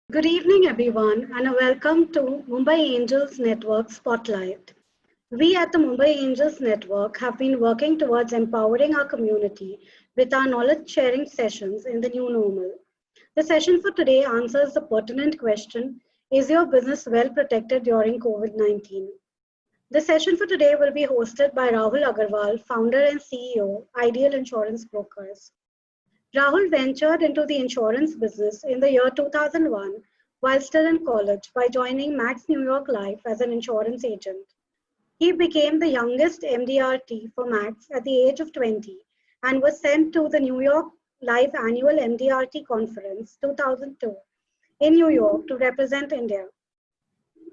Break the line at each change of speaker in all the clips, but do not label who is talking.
Good evening, everyone, and a welcome to Mumbai Angels Network Spotlight. We at the Mumbai Angels Network have been working towards empowering our community with our knowledge sharing sessions in the new normal. The session for today answers the pertinent question: is your business well protected during COVID 19? The session for today will be hosted by Rahul Agarwal, founder and CEO, Ideal Insurance Brokers. Rahul ventured into the insurance business in the year 2001 while still in college by joining Max New York Life as an insurance agent. He became the youngest MDRT for Max at the age of 20 and was sent to the New York Life Annual MDRT Conference 2002 in New York to represent India.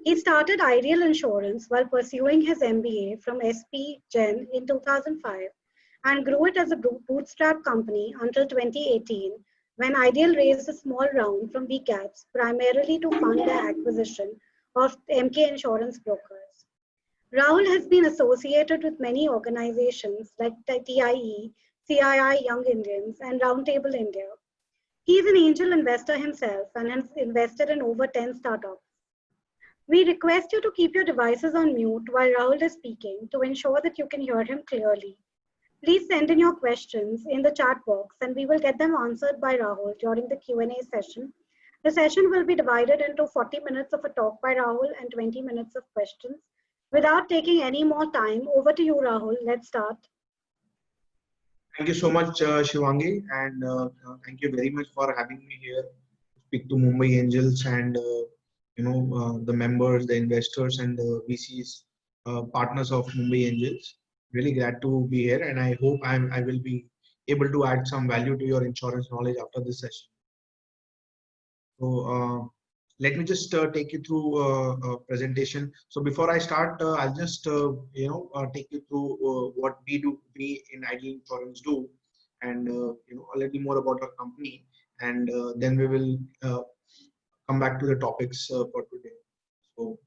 He started Ideal Insurance while pursuing his MBA from SP Gen in 2005 and grew it as a bootstrap company until 2018 when Ideal raised a small round from VCAPs primarily to fund their acquisition of MK Insurance Brokers. Rahul has been associated with many organizations like TIE, CII Young Indians, and Roundtable India. He is an angel investor himself and has invested in over 10 startups. We request you to keep your devices on mute while Rahul is speaking to ensure that you can hear him clearly. Please send in your questions in the chat box and we will get them answered by Rahul during the Q&A session. The session will be divided into 40 minutes of a talk by Rahul and 20 minutes of questions. Without taking any more time, over to you, Rahul. Let's start.
Thank you so much, Shivangi, and thank you very much for having me here to speak to Mumbai Angels and the members, the investors, and the VCs, partners of Mumbai Angels. Really glad to be here, and I hope I will be able to add some value to your insurance knowledge after this session. So let me just take you through a presentation. So before I start, I'll just take you through what we in Ideal Insurance do, and a little more about our company, and then we will come back to the topics for today. So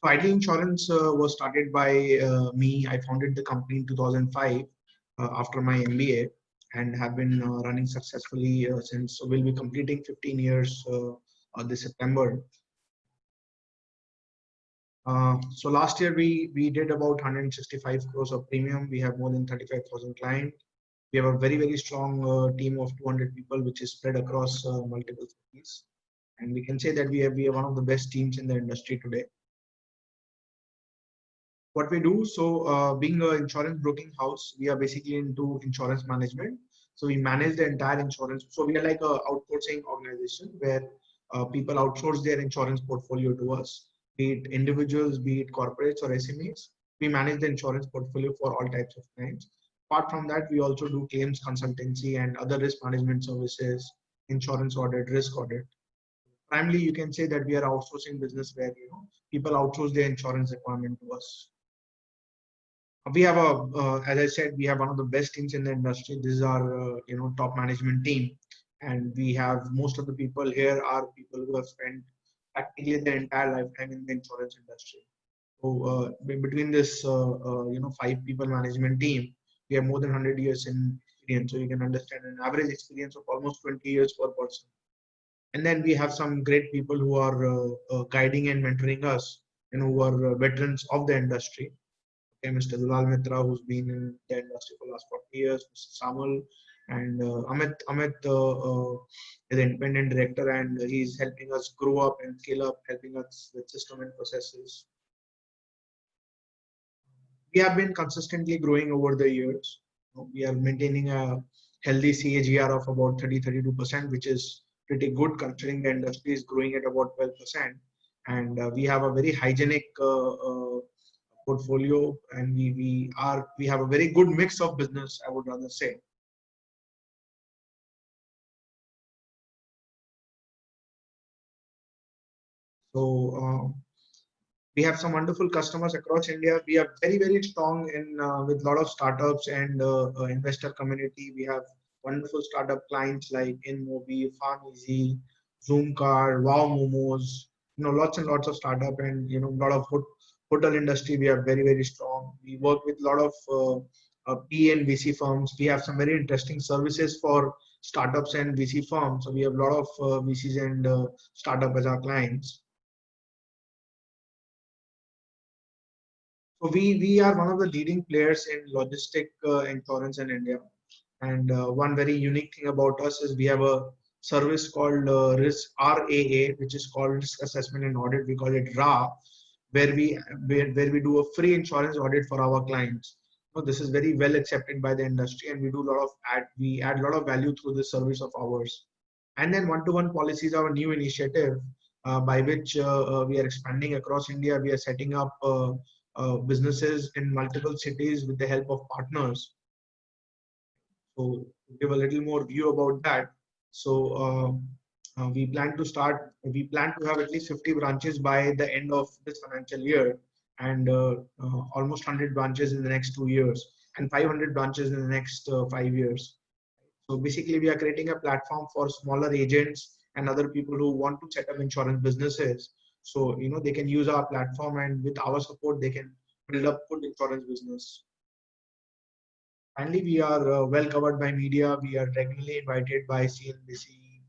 Ideal Insurance was started by me. I founded the company in 2005 after my MBA. And have been running successfully since. So we'll be completing 15 years this September. So last year we did about 165 crores of premium. We have more than 35,000 clients. We have a very strong team of 200 people, which is spread across multiple cities. And we can say that we are one of the best teams in the industry today. What we do, so being an insurance broking house, we are basically into insurance management. So we manage the entire insurance. So we are like a outsourcing organization where people outsource their insurance portfolio to us, be it individuals, be it corporates or SMEs. We manage the insurance portfolio for all types of clients. Apart from that, we also do claims consultancy and other risk management services, insurance audit, risk audit. Primarily, you can say that we are outsourcing business where people outsource their insurance requirement to us. We have as I said, we have one of the best teams in the industry. This is our, top management team, and we have most of the people here are people who have spent practically their entire lifetime in the insurance industry. So between this, 5 people management team, we have more than 100 years in experience. So you can understand an average experience of almost 20 years per person. And then we have some great people who are guiding and mentoring us, and who are veterans of the industry. Mr. Dulal Mitra, who's been in the industry for the last 40 years, Mr. Samal, and Amit is an independent director, and he's helping us grow up and scale up, helping us with system and processes. We have been consistently growing over the years. We are maintaining a healthy CAGR of about 30-32%, which is pretty good considering the industry is growing at about 12%. And we have a very hygienic portfolio, and we have a very good mix of business, I would rather say. So we have some wonderful customers across India. We are very strong in with a lot of startups and investor community. We have wonderful startup clients like InMobi, FarmEasy, Zoomcar, Wow Momos. Lots and lots of startup, and a lot of hotel industry. We are very strong. We work with a lot of PE and VC firms. We have some very interesting services for startups and VC firms. So we have a lot of VCs and startup as our clients. So we are one of the leading players in logistic insurance in India. And one very unique thing about us is we have a service called risk RAA, which is called Risk Assessment and Audit. We call it RA, where we do a free insurance audit for our clients. So this is very well accepted by the industry, and we do a lot of we add a lot of value through this service of ours. And then one-to-one policies are a new initiative by which we are expanding across India. We are setting up businesses in multiple cities with the help of partners. So give a little more view about that. So we plan to have at least 50 branches by the end of this financial year, and almost 100 branches in the next 2 years, and 500 branches in the next 5 years. So basically, we are creating a platform for smaller agents and other people who want to set up insurance businesses. So, they can use our platform, and with our support, they can build up good insurance business. Finally, we are well covered by media. We are regularly invited by CNBC,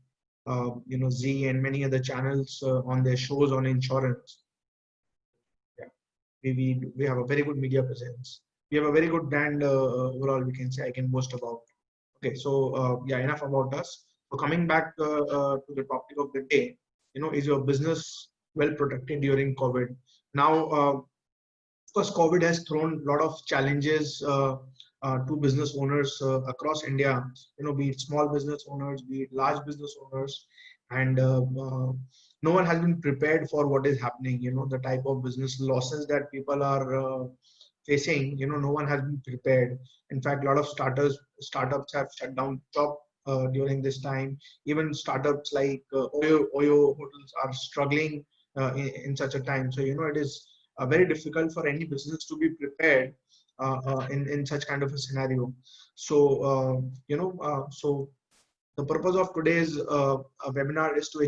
Z, and many other channels on their shows on insurance. Yeah, we have a very good media presence. We have a very good brand overall. We can say I can boast about. Okay, so yeah, enough about us. So coming back to the topic of the day, is your business well protected during COVID? Now, of course, COVID has thrown a lot of challenges to business owners across India. Be it small business owners, be it large business owners, and no one has been prepared for what is happening. The type of business losses that people are facing. No one has been prepared. In fact, a lot of startups have shut down shop during this time. Even startups like Oyo hotels are struggling in such a time. So it is very difficult for any business to be prepared in such kind of a scenario. So so the purpose of today's webinar is to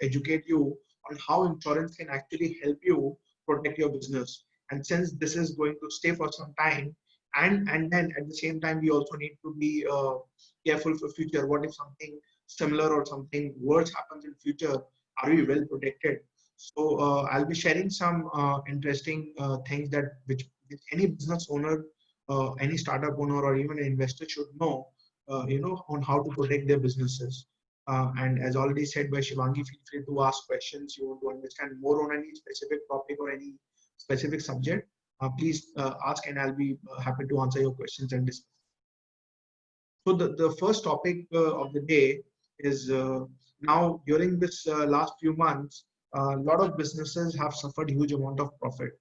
educate you on how insurance can actually help you protect your business. And since this is going to stay for some time, and then at the same time, we also need to be careful for future. What if something similar or something worse happens in future? Are we well protected? So I'll be sharing some interesting things that which any business owner, any startup owner, or even an investor should know. On how to protect their businesses. And as already said by Shivangi, feel free to ask questions you want to understand more on any specific topic or any specific subject. Please ask, and I'll be happy to answer your questions and discuss. So the first topic of the day is now during this last few months, a lot of businesses have suffered huge amount of profit.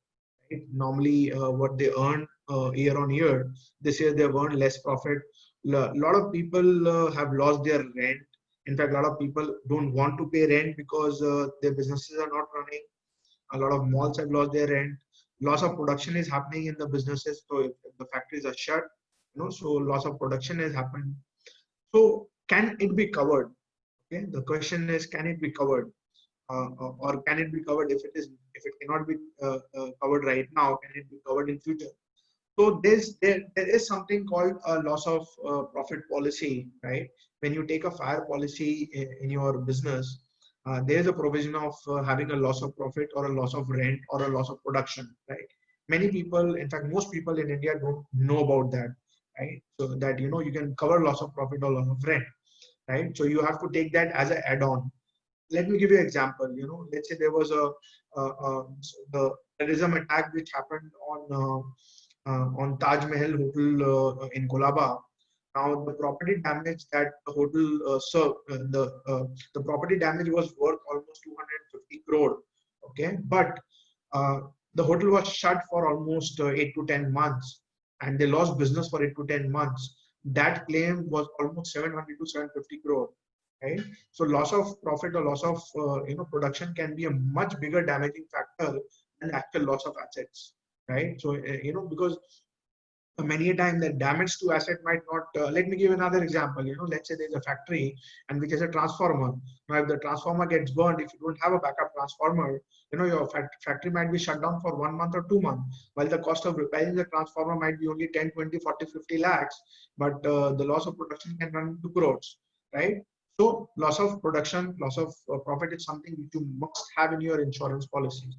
Right? Normally, what they earn year on year, this year they've earned less profit. A lot of people have lost their rent. In fact, a lot of people don't want to pay rent because their businesses are not running. A lot of malls have lost their rent. Loss of production is happening in the businesses. So if the factories are shut, so loss of production has happened. So can it be covered? Okay, the question is, can it be covered? Or can it be covered if it cannot be covered right now? Can it be covered in future? So there is something called a loss of profit policy, right? When you take a fire policy in your business, there is a provision of having a loss of profit or a loss of rent or a loss of production, right? Many people, in fact, most people in India don't know about that, right? So that you can cover loss of profit or loss of rent, right? So you have to take that as an add-on. Let me give you an example. Let's say there was the terrorism attack which happened on Taj Mahal Hotel in Colaba. Now the property damage that the hotel the property damage was worth almost 250 crore. Okay, but the hotel was shut for almost 8 to 10 months, and they lost business for 8 to 10 months. That claim was almost 700 to 750 crore. Right? So loss of profit or loss of production can be a much bigger damaging factor than actual loss of assets. Right? So because many a time that damage to asset might not. Let me give another example. Let's say there's a factory and which has a transformer. Now, if the transformer gets burned, if you don't have a backup transformer, your factory might be shut down for 1 month or 2 months, while the cost of repairing the transformer might be only 10, 20, 40, 50 lakhs, but the loss of production can run into crores. right? So loss of production, loss of profit is something which you must have in your insurance policy.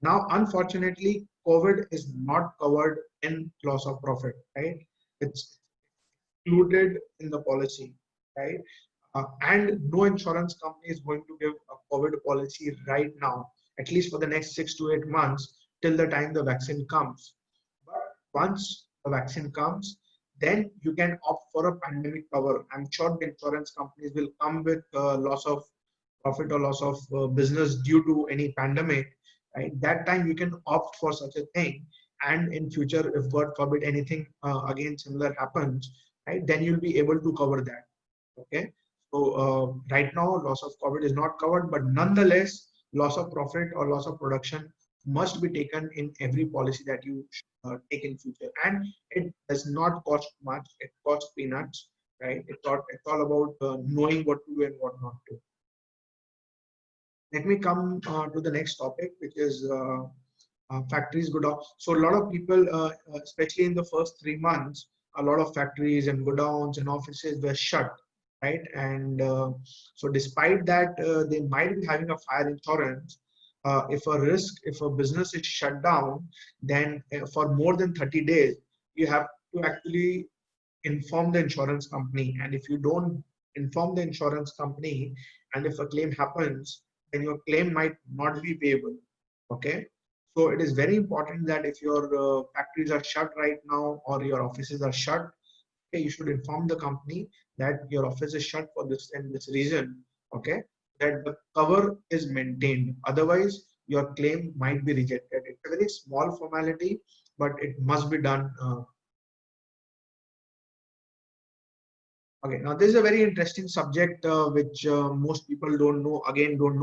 Now, unfortunately, COVID is not covered in loss of profit, right? It's included in the policy, right? And no insurance company is going to give a COVID policy right now, at least for the next 6 to 8 months, till the time the vaccine comes. But once the vaccine comes, then you can opt for a pandemic cover. I'm sure the insurance companies will come with loss of profit or loss of business due to any pandemic, right? That time you can opt for such a thing. And in future, if God forbid anything again similar happens, right, then you'll be able to cover that. Okay. So right now, loss of COVID is not covered, but nonetheless, loss of profit or loss of production must be taken in every policy that you take in future. And it does not cost much. It costs peanuts, right? It's all about knowing what to do and what not to. Let me come to the next topic, which is factories go down. So a lot of people, especially in the first 3 months, a lot of factories and godowns and offices were shut, right? And so despite that, they might be having a fire insurance. If a business is shut down, then for more than 30 days, you have to actually inform the insurance company. And if you don't inform the insurance company, and if a claim happens, then your claim might not be payable. Okay. So it is very important that if your factories are shut right now or your offices are shut, okay, you should inform the company that your office is shut for this and this reason. Okay. That the cover is maintained. Otherwise, your claim might be rejected. It's a very small formality, but it must be done. Okay, now this is a very interesting subject which most people don't know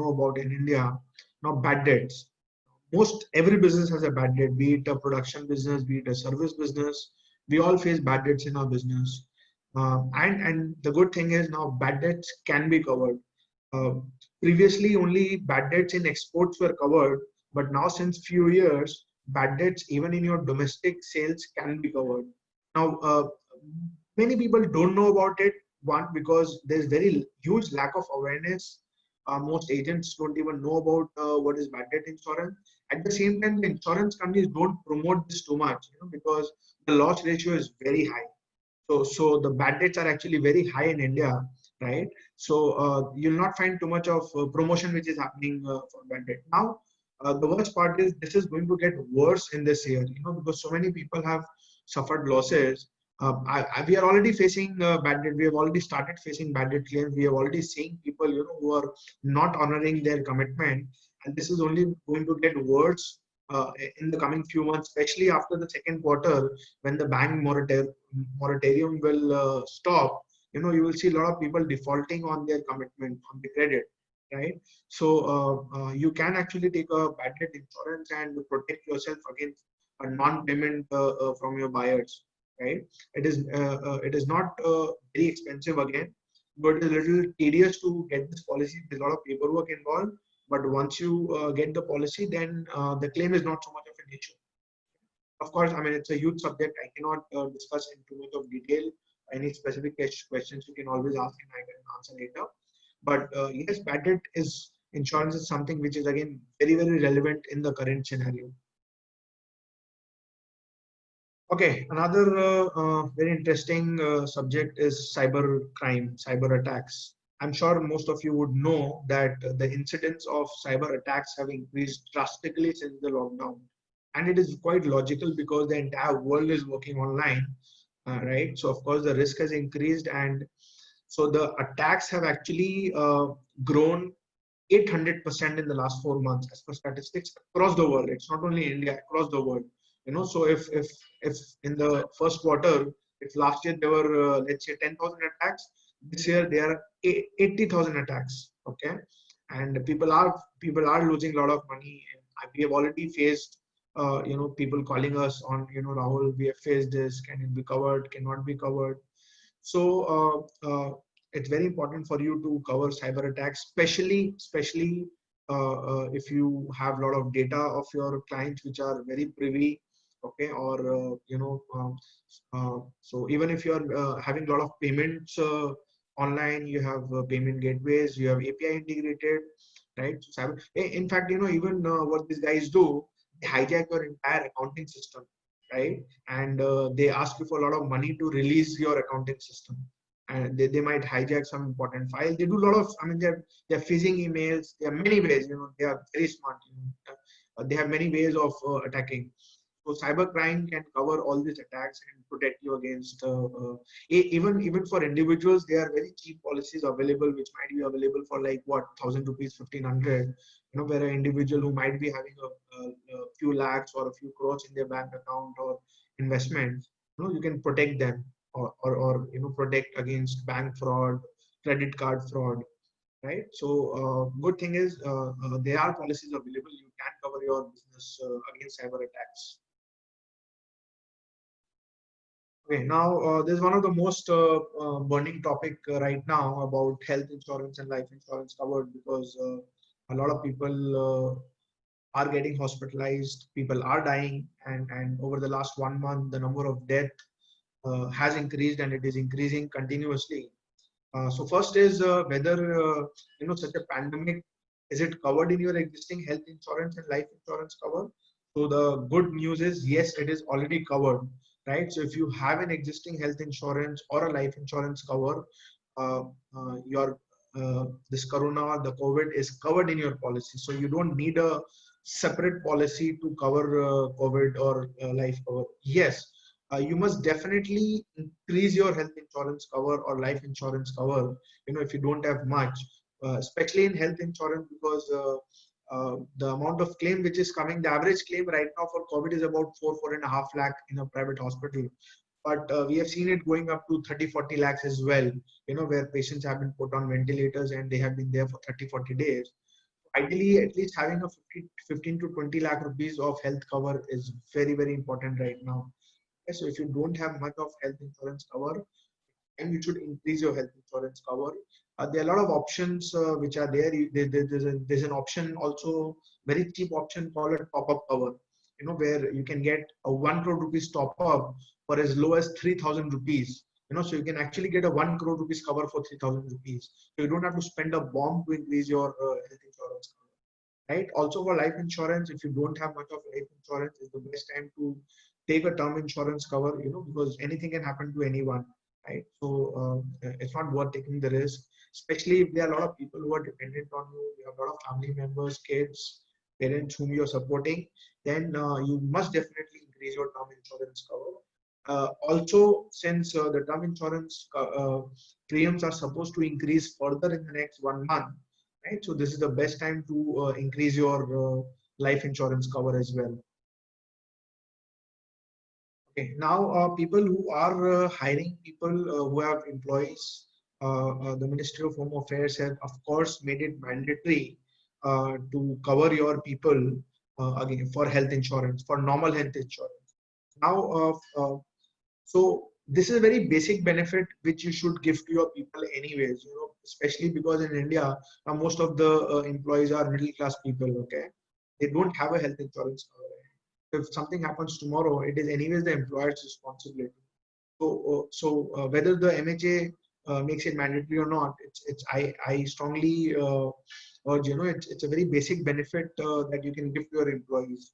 about in India. Now, bad debts. Most every business has a bad debt, be it a production business, be it a service business. We all face bad debts in our business. And the good thing is now bad debts can be covered. Uh, Previously, only bad debts in exports were covered, but now since few years, bad debts even in your domestic sales can be covered. Now, many people don't know about it. One, because there's very huge lack of awareness. Most agents don't even know about what is bad debt insurance. At the same time, the insurance companies don't promote this too much, because the loss ratio is very high. So the bad debts are actually very high in India, right? So you'll not find too much of promotion which is happening for bad debt. Now, the worst part is this is going to get worse in this year, because so many people have suffered losses. We are already facing bad debt. We have already started facing bad debt claims. We have already seen people, who are not honoring their commitment, and this is only going to get worse in the coming few months, especially after the second quarter when the bank moratorium will stop. You will see a lot of people defaulting on their commitment on the credit, right? So you can actually take a bad debt insurance and protect yourself against a non-payment from your buyers, right? It is not very expensive again, but it's a little tedious to get this policy. There's a lot of paperwork involved, but once you get the policy, then the claim is not so much of an issue. Of course, I mean, it's a huge subject. I cannot discuss in too much of detail. Any specific questions you can always ask and I can answer later. But yes, bad debt insurance is something which is again very, very relevant in the current scenario. Okay, another very interesting subject is cyber crime, cyber attacks. I'm sure most of you would know that the incidence of cyber attacks have increased drastically since the lockdown. And it is quite logical because the entire world is working online, right? So, of course, the risk has increased. And so the attacks have actually grown 800% in the last 4 months as per statistics across the world. It's not only India, across the world. So if in the first quarter, if last year there were let's say 10,000 attacks, this year there are 80,000 attacks. Okay, and people are losing a lot of money. And we have already faced people calling us on, Rahul, we have faced this. Can it be covered? Cannot be covered. So it's very important for you to cover cyber attacks, especially if you have a lot of data of your clients which are very privy. Okay, or so even if you are having a lot of payments online, you have payment gateways, you have API integrated, right? So in fact, even what these guys do, they hijack your entire accounting system, right? And they ask you for a lot of money to release your accounting system. And they might hijack some important file. They do a lot of, I mean, they're phishing emails. There are many ways, they are very smart. They have many ways of attacking. So cybercrime can cover all these attacks and protect you against. Even for individuals, there are very cheap policies available, which might be available for like what, 1,000 rupees, 1,500. Where an individual who might be having a few lakhs or a few crores in their bank account or investments, you can protect them, or protect against bank fraud, credit card fraud, right? So good thing is there are policies available. You can cover your business against cyber attacks. Okay, now there's one of the most burning topic right now about health insurance and life insurance covered, because a lot of people are getting hospitalized, people are dying, and over the last 1 month, the number of death has increased, and it is increasing continuously. So first is whether such a pandemic, is it covered in your existing health insurance and life insurance cover? So the good news is yes, it is already covered, right? So if you have an existing health insurance or a life insurance cover, uh, your this corona, the COVID is covered in your policy. So you don't need a separate policy to cover COVID or life cover. Yes, you must definitely increase your health insurance cover or life insurance cover, if you don't have much, especially in health insurance, because the amount of claim which is coming, the average claim right now for COVID is about 4.5 lakh in a private hospital. But we have seen it going up to 30-40 lakhs as well, where patients have been put on ventilators and they have been there for 30-40 days. Ideally, at least having a 15 to 20 lakh rupees of health cover is very, very important right now. So if you don't have much of health insurance cover, and you should increase your health insurance cover. There are a lot of options which are there. There's an option also, very cheap option called a top-up cover, where you can get a 1 crore rupees top-up for as low as 3,000 rupees. So you can actually get a 1 crore rupees cover for 3,000 rupees. So you don't have to spend a bomb to increase your health insurance cover. Right. Also for life insurance, if you don't have much of life insurance, is the best time to take a term insurance cover, because anything can happen to anyone, right? So it's not worth taking the risk, especially if there are a lot of people who are dependent on you. You have a lot of family members, kids, parents whom you're supporting. Then you must definitely increase your term insurance cover. Also, since the term insurance premiums are supposed to increase further in the next 1 month, right? So this is the best time to increase your life insurance cover as well. Okay, now people who are hiring people who have employees, the Ministry of Home Affairs have, of course, made it mandatory to cover your people again for health insurance, for normal health insurance. Now, so this is a very basic benefit which you should give to your people anyways, especially because in India, most of the employees are middle class people, okay? They don't have a health insurance cover. If something happens tomorrow, it is anyways the employer's responsibility. So whether the MHA makes it mandatory or not, I strongly urge, it's a very basic benefit that you can give to your employees.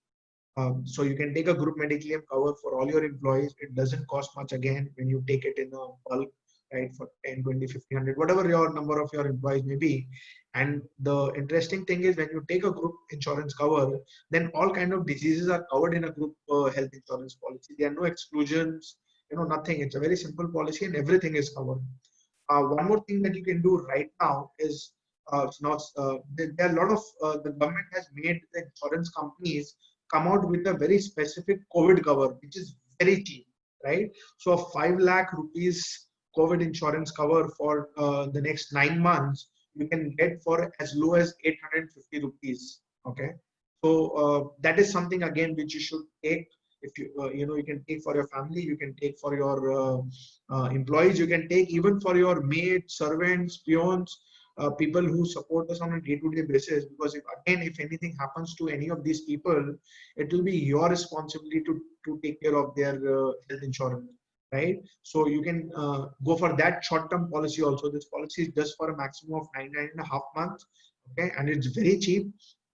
So you can take a group mediclaim cover for all your employees. It doesn't cost much again when you take it in a bulk, right? For 10, 20, 50, 100, whatever your number of your employees may be. And the interesting thing is when you take a group insurance cover, then all kind of diseases are covered in a group health insurance policy. There are no exclusions, nothing. It's a very simple policy and everything is covered. One more thing that you can do right now is there are a lot of the government has made the insurance companies come out with a very specific COVID cover, which is very cheap, right? So a 5 lakh rupees COVID insurance cover for the next 9 months, you can get for as low as 850 rupees. Okay, so that is something again which you should take. If you can take for your family, you can take for your employees, you can take even for your maids, servants, peons, people who support us on a day-to-day basis. Because if anything happens to any of these people, it will be your responsibility to take care of their health insurance. right? So you can go for that short-term policy also. This policy is just for a maximum of 9.5 months, okay, and it's very cheap,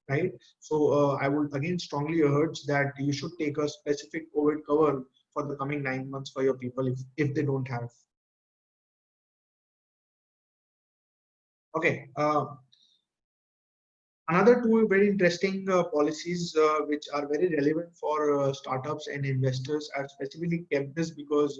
right? So I would again strongly urge that you should take a specific COVID cover for the coming 9 months for your people if they don't have. Okay. Another two very interesting policies which are very relevant for startups and investors. I've specifically kept this because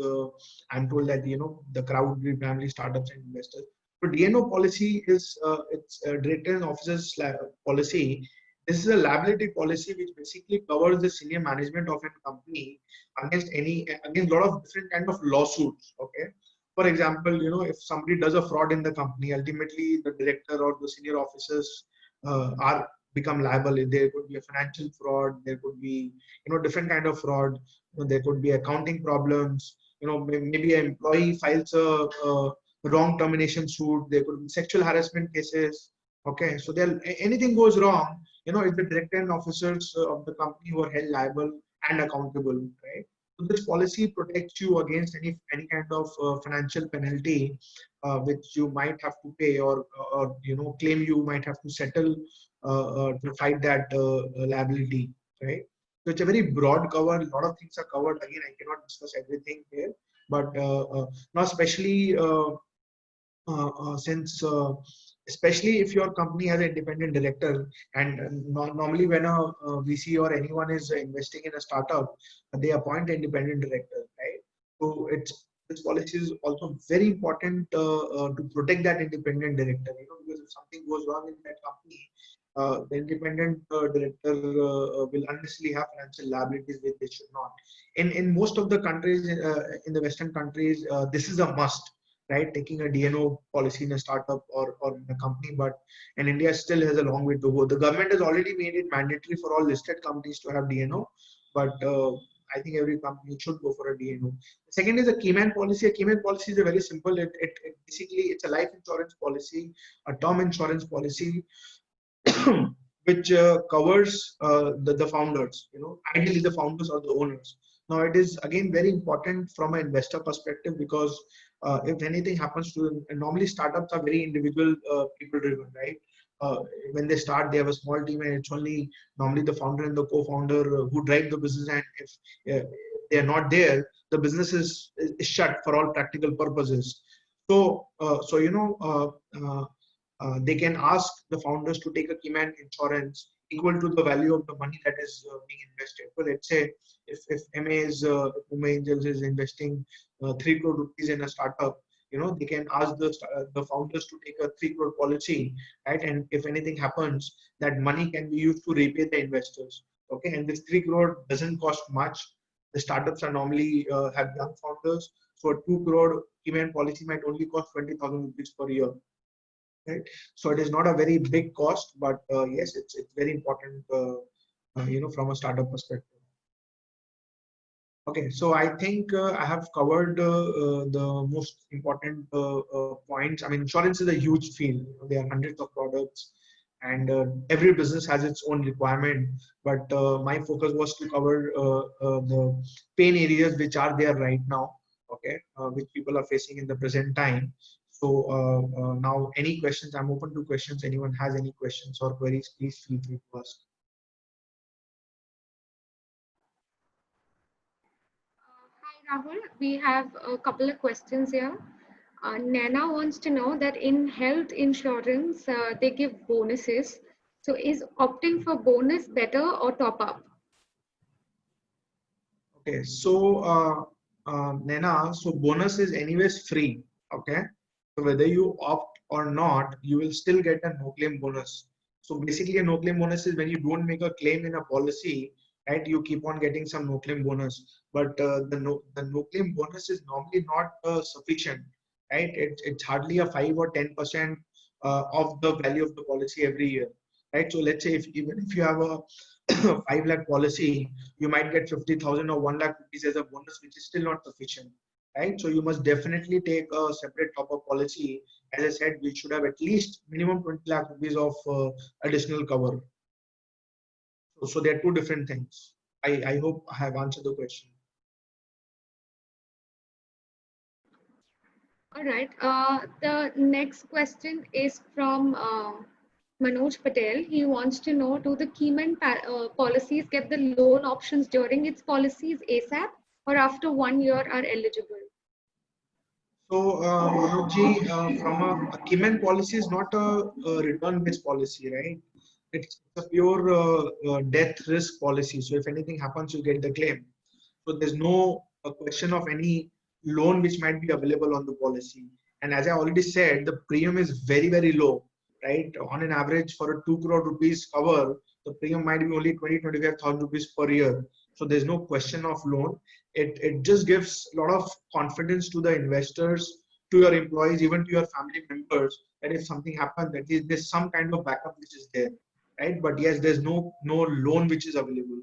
I'm told that the crowd will be primarily startups and investors. So DNO policy is it's a director and officers policy. This is a liability policy which basically covers the senior management of a company against a lot of different kind of lawsuits. Okay. For example, if somebody does a fraud in the company, ultimately the director or the senior officers are become liable. There could be a financial fraud, there could be different kind of fraud, there could be accounting problems, maybe an employee files a wrong termination suit, there could be sexual harassment cases. Okay, so there anything goes wrong, it's the director and officers of the company who are held liable and accountable, right? So this policy protects you against any kind of financial penalty which you might have to pay or claim you might have to settle to fight that liability, right? So it's a very broad cover. A lot of things are covered. Again, I cannot discuss everything here, but now especially since especially if your company has an independent director, and normally when a VC or anyone is investing in a startup, they appoint an independent director, right? So this policy is also very important to protect that independent director, because if something goes wrong in that company, the independent director will unnecessarily have financial liabilities which they should not. In most of the countries, in the Western countries, this is a must, right? Taking a DNO policy in a startup or in a company, but in India still has a long way to go. The government has already made it mandatory for all listed companies to have DNO, but I think every company should go for a DNO. The second is a Keyman policy. A Keyman policy is a very simple. It basically it's a life insurance policy, a term insurance policy, which covers the founders. Ideally the founders or the owners. Now it is again very important from an investor perspective because if anything happens to them, and normally startups are very individual people driven, right? Uh, when they start, they have a small team, and it's only normally the founder and the co-founder who drive the business. And if they are not there, the business is shut for all practical purposes. So they can ask the founders to take a Keyman insurance equal to the value of the money that is being invested. So let's say if Mumbai Angels is investing 3 crore rupees in a startup, they can ask the founders to take a 3 crore policy, right? And if anything happens, that money can be used to repay the investors. Okay, and this 3 crore doesn't cost much. The startups are normally have young founders, so a 2 crore Keyman policy might only cost 20,000 rupees per year, right? So it is not a very big cost, but yes, it's very important, from a startup perspective. Okay, so I think I have covered the most important points. I mean, insurance is a huge field. There are hundreds of products, and every business has its own requirement. But my focus was to cover the pain areas which are there right now, okay, which people are facing in the present time. So now, any questions? I'm open to questions. Anyone has any questions or queries, please feel free to ask.
Hi Rahul, we have a couple of questions here. Nana wants to know that in health insurance, they give bonuses. So is opting for bonus better or top up?
Okay, so Nena, so bonus is anyways free. Okay, so whether you opt or not, you will still get a no claim bonus. So basically, a no claim bonus is when you don't make a claim in a policy, right? You keep on getting some no claim bonus, but the no claim bonus is normally not sufficient, right? It's hardly a 5 or 10% of the value of the policy every year, right? So let's say if even if you have a 5 lakh policy, you might get 50,000 or 1 lakh rupees as a bonus, which is still not sufficient, right? So you must definitely take a separate top-up policy. As I said, we should have at least minimum 20 lakh rupees of additional cover. So there are two different things. I hope I have answered the question.
All right. The next question is from Manoj Patel. He wants to know, do the Keyman policies get the loan options during its policies ASAP or after 1 year are eligible?
So, Manojji, from a Cayman policy is not a return-based policy, right? It's a pure death risk policy. So, if anything happens, you get the claim. So, there's no question of any loan which might be available on the policy. And as I already said, the premium is very, very low, right? On an average, for a 2 crore rupees cover, the premium might be only 20-25,000 rupees per year. So, there's no question of loan. It just gives a lot of confidence to the investors, to your employees, even to your family members, that if something happens, that is there's some kind of backup which is there, right? But yes, there's no loan which is available.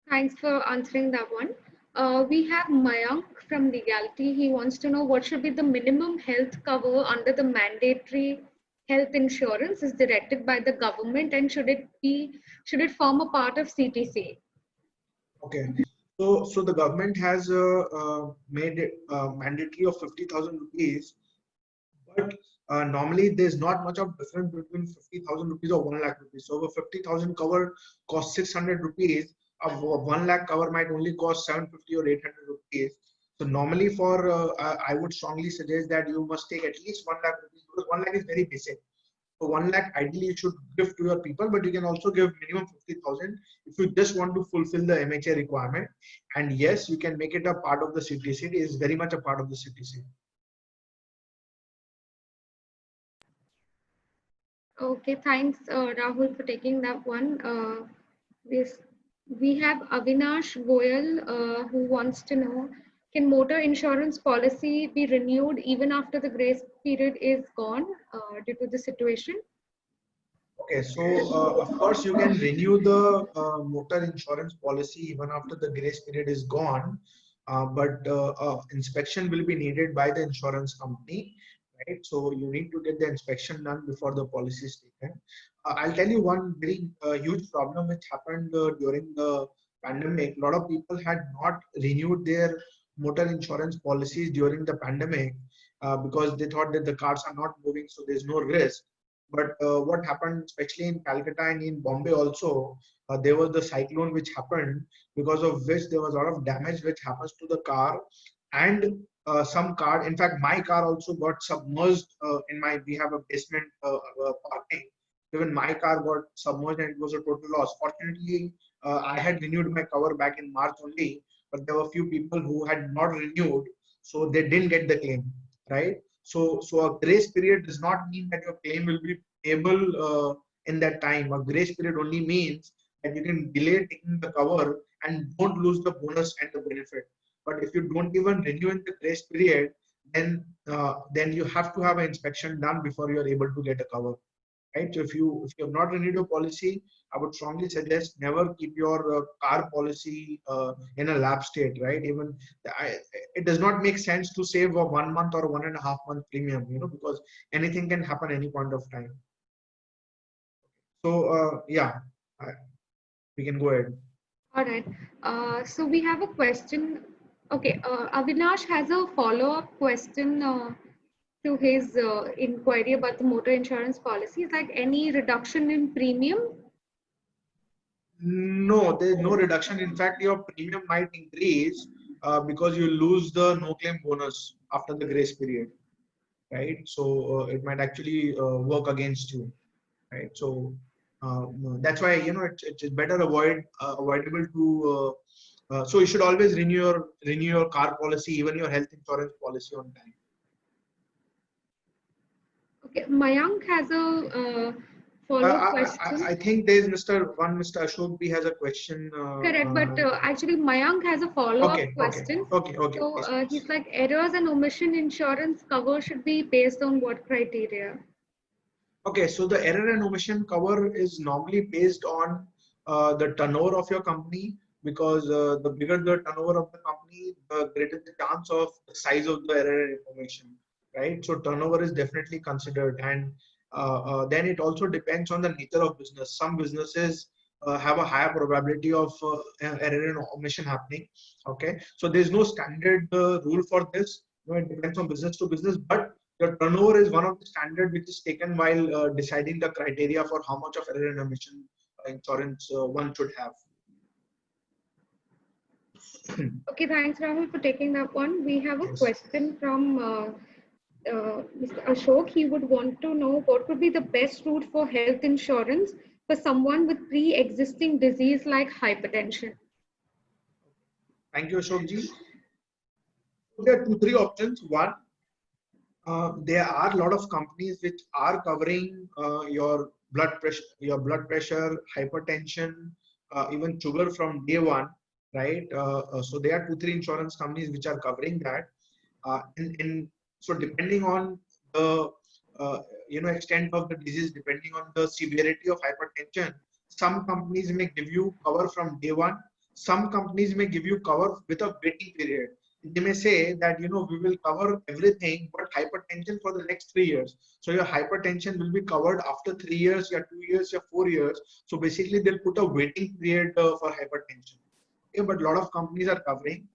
Thanks for answering that one. We have Mayank from Legality. He wants to know what should be the minimum health cover under the mandatory health insurance is directed by the government, and should it form a part of CTC?
Okay. So the government has made it mandatory of 50,000 rupees, but normally there's not much of difference between 50,000 rupees or 1 lakh rupees. So a 50,000 cover costs 600 rupees. A 1 lakh cover might only cost 750 or 800 rupees. So normally I would strongly suggest that you must take at least 1 lakh rupees, because 1 lakh is very basic. So 1 lakh ideally you should give to your people, but you can also give minimum 50,000 if you just want to fulfill the MHA requirement. And yes, you can make it a part of the CTC. It is very much a part of the CTC.
Okay, thanks, Rahul, for taking that one. This we have Avinash Goyal who wants to know, can motor insurance policy be renewed even after the grace period is gone due to the situation?
Okay, so of course you can renew the motor insurance policy even after the grace period is gone, but inspection will be needed by the insurance company, right? So you need to get the inspection done before the policy is taken. I'll tell you one very huge problem which happened during the pandemic. A lot of people had not renewed their motor insurance policies during the pandemic because they thought that the cars are not moving, so there's no risk. But what happened, especially in Calcutta and in Bombay also, there was the cyclone which happened, because of which there was a lot of damage which happens to the car. And some car, in fact, my car also got submerged we have a basement parking. Even my car got submerged and it was a total loss. Fortunately, I had renewed my cover back in March only, but there were a few people who had not renewed, so they didn't get the claim, right? So a grace period does not mean that your claim will be payable in that time. A grace period only means that you can delay taking the cover and don't lose the bonus and the benefit. But if you don't even renew in the grace period, then you have to have an inspection done before you are able to get a cover. Right? So if you have not renewed your policy, I would strongly suggest never keep your car policy in a lapse state. Right? Even it does not make sense to save a 1 month or 1.5 month premium. Because anything can happen any point of time. So yeah, we can go ahead.
All right. So we have a question. Okay, Avinash has a follow-up question to his inquiry about the motor insurance policy. Like any reduction in premium?
No, there's no reduction. In fact, your premium might increase because you lose the no claim bonus after the grace period, right? So it might actually work against you, right? So that's why it's better avoidable to. So you should always renew your car policy, even your health insurance policy on time.
Okay, Mayank has a follow-up question.
I think there's Mr. Ashok B has a question.
Correct, but actually Mayank has a follow-up question.
Okay.
So he's like, errors and omission insurance cover should be based on what criteria?
Okay, so the error and omission cover is normally based on the turnover of your company, because the bigger the turnover of the company, the greater the chance of the size of the error and omission, right? So turnover is definitely considered, and then it also depends on the nature of business. Some businesses have a higher probability of error and omission happening. Okay, so there's no standard rule for this. It depends on business to business, but the turnover is one of the standard which is taken while deciding the criteria for how much of error and omission insurance one should have.
Okay, thanks Rahul for taking that one. We have a
Yes.
question from Mr. Ashok. He would want to know what would be the best route for health insurance for someone with pre-existing disease like hypertension.
Thank you, Ashok ji. There are 2-3 options. One, there are a lot of companies which are covering your blood pressure, hypertension, even sugar from day one, right? So there are 2-3 insurance companies which are covering that. So depending on the extent of the disease, depending on the severity of hypertension, some companies may give you cover from day one. Some companies may give you cover with a waiting period. They may say that we will cover everything but hypertension for the next 3 years. So your hypertension will be covered after 3 years, or 2 years, or 4 years. So basically they'll put a waiting period for hypertension. Okay, but a lot of companies are covering.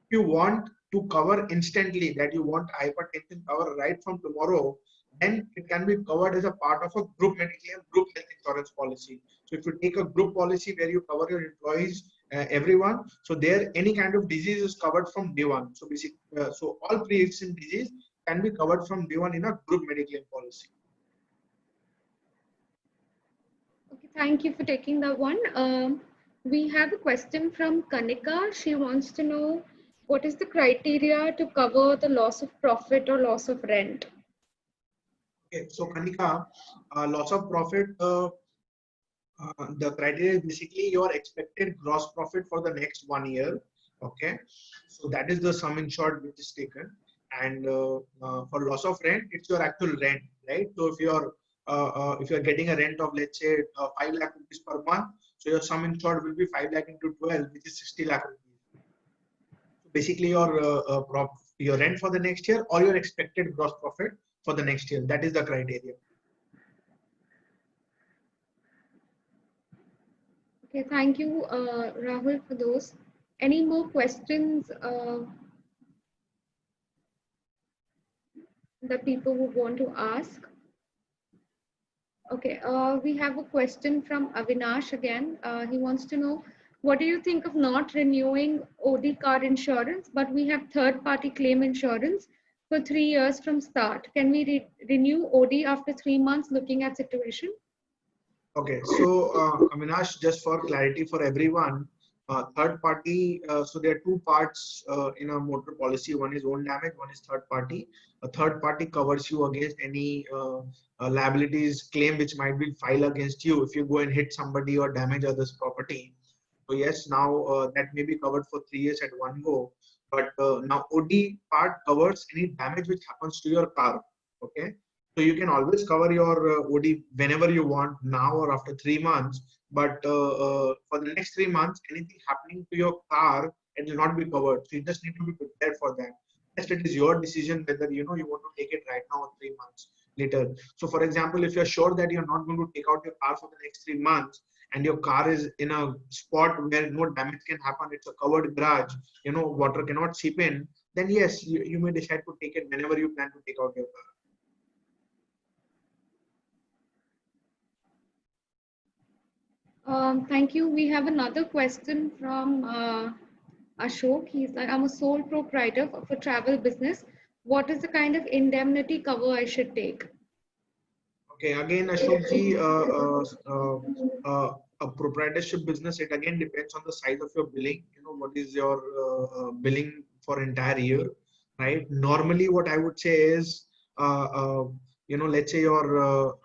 If you want to cover instantly, that you want hypertension cover right from tomorrow, then it can be covered as a part of a group medical and group health insurance policy. So if you take a group policy where you cover your employees, everyone, so there any kind of disease is covered from day one. So basically, so all pre-existing disease can be covered from day one in a group medical policy.
Okay, thank you for taking that one. We have a question from Kanika. She wants to know what is the criteria to cover the loss of profit or loss of rent?
Okay, so Kanika, loss of profit, the criteria is basically your expected gross profit for the next 1 year. Okay, so that is the sum insured which is taken. And for loss of rent, it's your actual rent, right? So if you're getting a rent of, let's say, 5 lakh rupees per month, so your sum insured will be 5 lakh into 12, which is 60 lakh rupees. So basically your rent for the next year or your expected gross profit for the next year. That is the criteria.
Okay, thank you, Rahul, for those. Any more questions that people would want to ask? Okay, we have a question from Avinash again. He wants to know, what do you think of not renewing OD car insurance, but we have third-party claim insurance for 3 years from start? Can we renew OD after 3 months looking at situation?
Okay, so Avinash, just for clarity for everyone, third party, so there are 2 parts in a motor policy. One is own damage, one is third party. A third party covers you against any liabilities claim which might be filed against you if you go and hit somebody or damage others' property. So yes, now that may be covered for 3 years at one go. But now OD part covers any damage which happens to your car. Okay, so you can always cover your OD whenever you want, now or after 3 months. But for the next 3 months, anything happening to your car, it will not be covered. So you just need to be prepared for that. Yes, it is your decision whether you want to take it right now or 3 months later. So for example, if you're sure that you're not going to take out your car for the next 3 months and your car is in a spot where no damage can happen, it's a covered garage, water cannot seep in, then yes, you may decide to take it whenever you plan to take out your car.
Thank you. We have another question from Ashok. He's like, I'm a sole proprietor for travel business. What is the kind of indemnity cover I should take?
Okay, again, Ashok ji, a proprietorship business, it again depends on the size of your billing. What is your billing for entire year, right? Normally, what I would say is, let's say your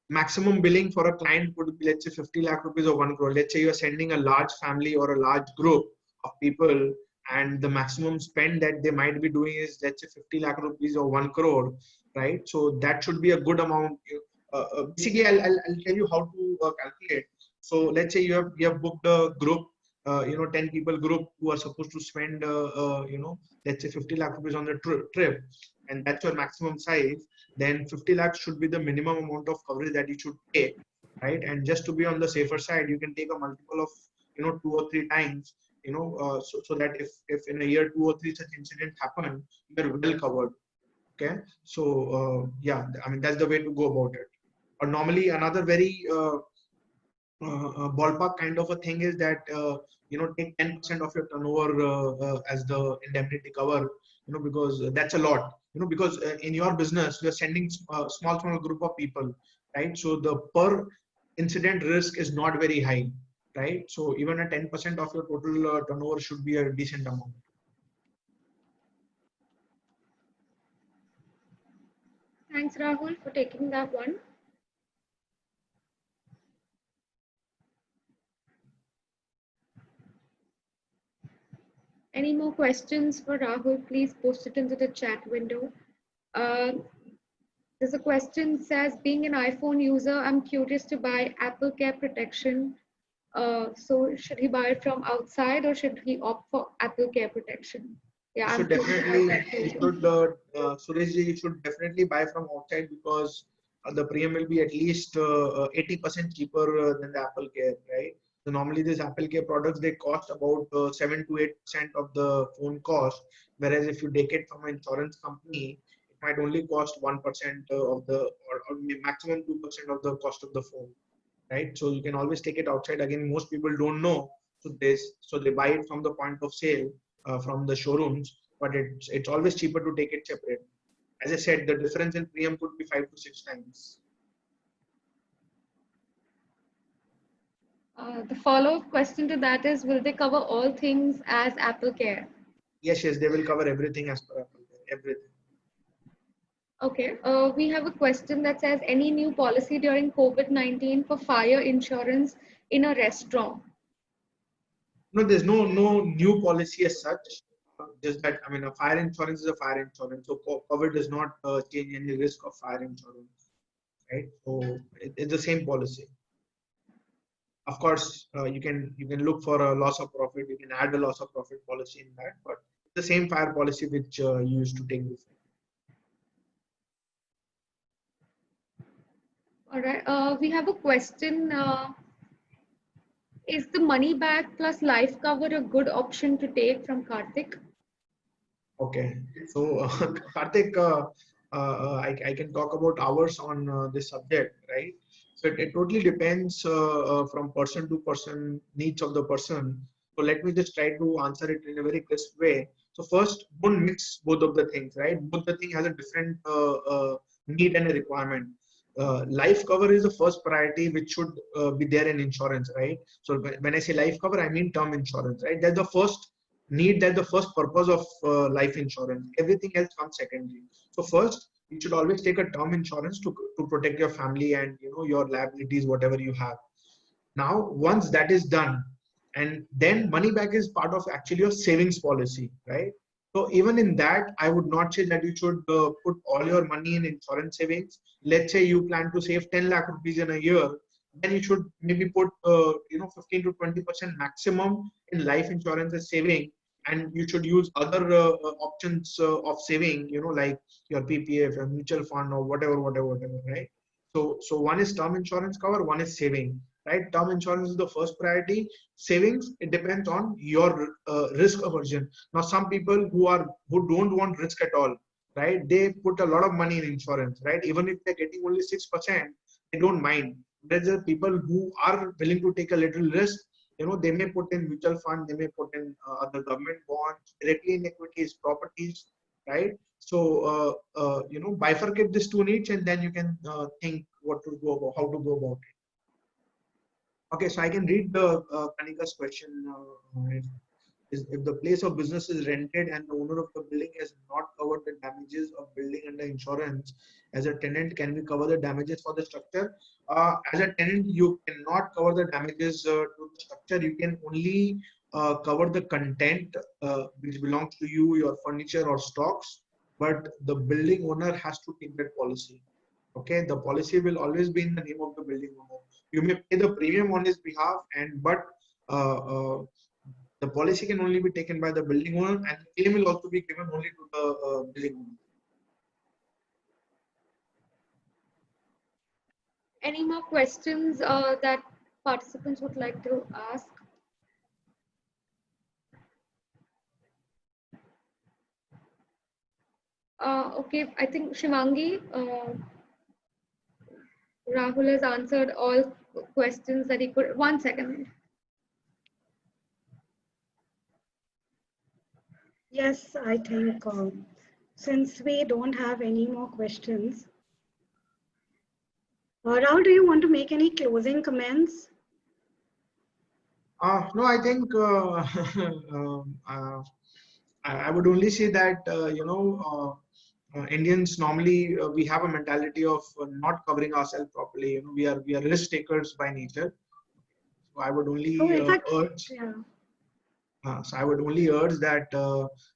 maximum billing for a client would be, let's say, 50 lakh rupees or 1 crore. Let's say you're sending a large family or a large group of people, and the maximum spend that they might be doing is, let's say, 50 lakh rupees or 1 crore, right? So that should be a good amount. Basically, I'll tell you how to calculate. So let's say you have booked a group, 10 people group who are supposed to spend, let's say 50 lakh rupees on the trip, and that's your maximum size. Then 50 lakhs should be the minimum amount of coverage that you should take. right? And just to be on the safer side, you can take a multiple of 2 or 3 times, so that if in a year 2 or 3 such incidents happen, you're well covered. Okay, so yeah, I mean that's the way to go about it. Or normally another very ballpark kind of a thing is that take 10% of your turnover as the indemnity cover, because that's a lot, because in your business you're sending small group of people, right? So the per incident risk is not very high, right? So even a 10% of your total turnover should be a decent amount.
Thanks, Rahul, for taking that one. Any more questions for Rahul? Please post it into the chat window. Uh, there's a question says, being an iPhone user, I'm curious to buy Apple Care protection. So should he buy it from outside or should he opt for Apple Care protection? Yeah,
You
I'm
should
curious about
definitely,
that
you
too.
should, Sureshji, you should definitely buy from outside, because the premium will be at least 80% cheaper than the Apple Care, right? So normally these Apple Care products, they cost about 7 to 8% of the phone cost, whereas if you take it from an insurance company, it might only cost 1% of the, or maximum 2% of the cost of the phone, right? So you can always take it outside. Again, most people don't know, so they buy it from the point of sale, from the showrooms, but it's always cheaper to take it separate. As I said, the difference in premium could be 5 to 6 times.
The follow-up question to that is, will they cover all things as Apple Care?
Yes, they will cover everything as per Apple Care, everything.
Okay, we have a question that says, any new policy during COVID-19 for fire insurance in a restaurant?
No, there's no new policy as such. Just that, I mean, a fire insurance is a fire insurance, so COVID does not change any risk of fire insurance, right? So it's the same policy. Of course, you can look for a loss of profit. You can add a loss of profit policy in that, but the same fire policy which you used to take before.
All right, we have a question. Is the money back plus life cover a good option to take from Karthik?
Okay, so Karthik, I can talk about hours on this subject, right? So it totally depends from person to person, needs of the person. So let me just try to answer it in a very crisp way. So first, don't mix both of the things, right? Both the thing has a different need and a requirement. Life cover is the first priority, which should be there in insurance, right? So when I say life cover, I mean term insurance, right? That's the first need, that the first purpose of life insurance. Everything else comes secondary. So first, you should always take a term insurance to protect your family and your liabilities, whatever you have. Now once that is done, and then money back is part of actually your savings policy, right? So even in that, I would not say that you should put all your money in insurance savings. Let's say you plan to save 10 lakh rupees in a year, then you should maybe put 15 to 20% maximum in life insurance as saving, and you should use other options of saving, like your PPF, a mutual fund, or whatever, right? So one is term insurance cover, one is saving, right? Term insurance is the first priority. Savings, it depends on your risk aversion. Now, some people who don't want risk at all, right? They put a lot of money in insurance, right? Even if they're getting only 6%, they don't mind. There's the people who are willing to take a little risk. They may put in mutual fund, they may put in other government bonds, directly in equities, properties, right? So bifurcate these two needs, and then you can think how to go about it. Okay, so I can read the Kanika's question. If the place of business is rented and the owner of the building has not covered the damages of building under insurance, as a tenant, can we cover the damages for the structure? As a tenant, you cannot cover the damages to the structure. You can only cover the content which belongs to you, your furniture or stocks, but the building owner has to take that policy. Okay, the policy will always be in the name of the building owner. You may pay the premium on his behalf, but uh, uh, the policy can only be taken by the building owner, and the claim will also be given only to the building owner.
Any more questions that participants would like to ask? Okay, I think Shivangi, Rahul has answered all questions that he could. 1 second.
Yes, I think since we don't have any more questions, Rahul, do you want to make any closing comments?
No, I think I would only say that Indians normally we have a mentality of not covering ourselves properly. You know, we are risk takers by nature. So I would
So
only
in fact,
urge.
yeah.
So I would only urge that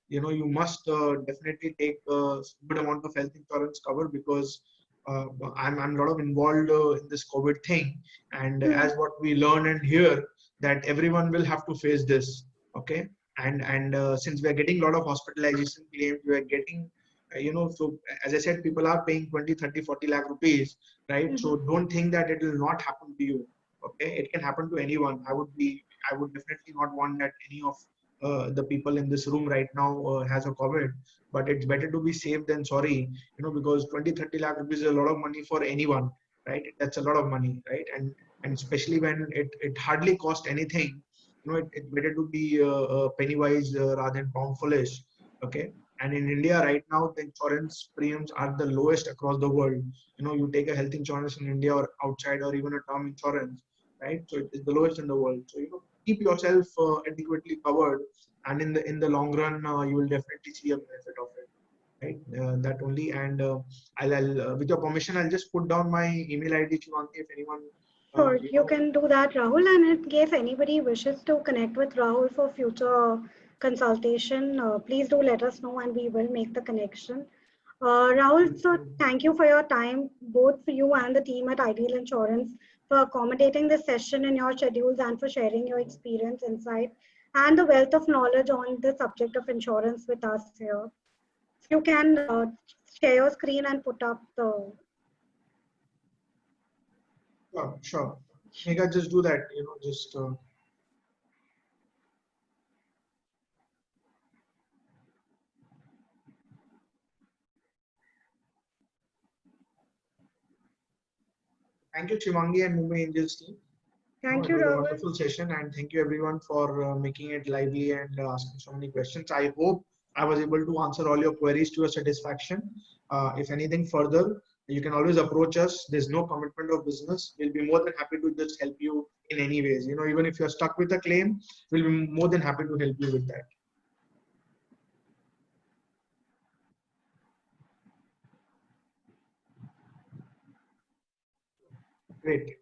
you must definitely take a good amount of health insurance cover because I'm a lot of involved in this COVID thing, and
Hmm.
as what we learn and hear that everyone will have to face this. Okay, and since we are getting a lot of hospitalization claims, we are getting so as I said, people are paying 20, 30, 40 lakh rupees, right?
Mhm.
So don't think that it will not happen to you. Okay, it can happen to anyone. I would definitely not want that any of the people in this room right now has a COVID, but it's better to be safe than sorry, because 20, 30 lakh rupees is a lot of money for anyone, right? That's a lot of money, right? And especially when it hardly cost anything, it's better to be penny wise rather than pound foolish, okay? And in India right now, the insurance premiums are the lowest across the world. You take a health insurance in India or outside or even a term insurance, right? So it is the lowest in the world. So keep yourself adequately covered, and in the long run, you will definitely see a benefit of it, right? That only. And I'll with your permission, I'll just put down my email ID, Shivangi, if anyone,
Sure,
you
you
know.
can do that, Rahul. And in case anybody wishes to connect with Rahul for future consultation, please do let us know and we will make the connection. Rahul, so thank you for your time, both for you and the team at Ideal Insurance, for accommodating this session in your schedules and for sharing your experience, insight, and the wealth of knowledge on the subject of insurance with us here. If you can share your screen and put up the.
Sure. Megha, just do that. Just. Thank you, Shivangi and Mumbai Angels team. No,
Thank
it
you,
was a
Rahul.
wonderful session, and thank you everyone for making it lively and asking so many questions. I hope I was able to answer all your queries to your satisfaction. If anything further, you can always approach us. There's no commitment of business. We'll be more than happy to just help you in any ways. Even if you're stuck with a claim, we'll be more than happy to help you with that. Great.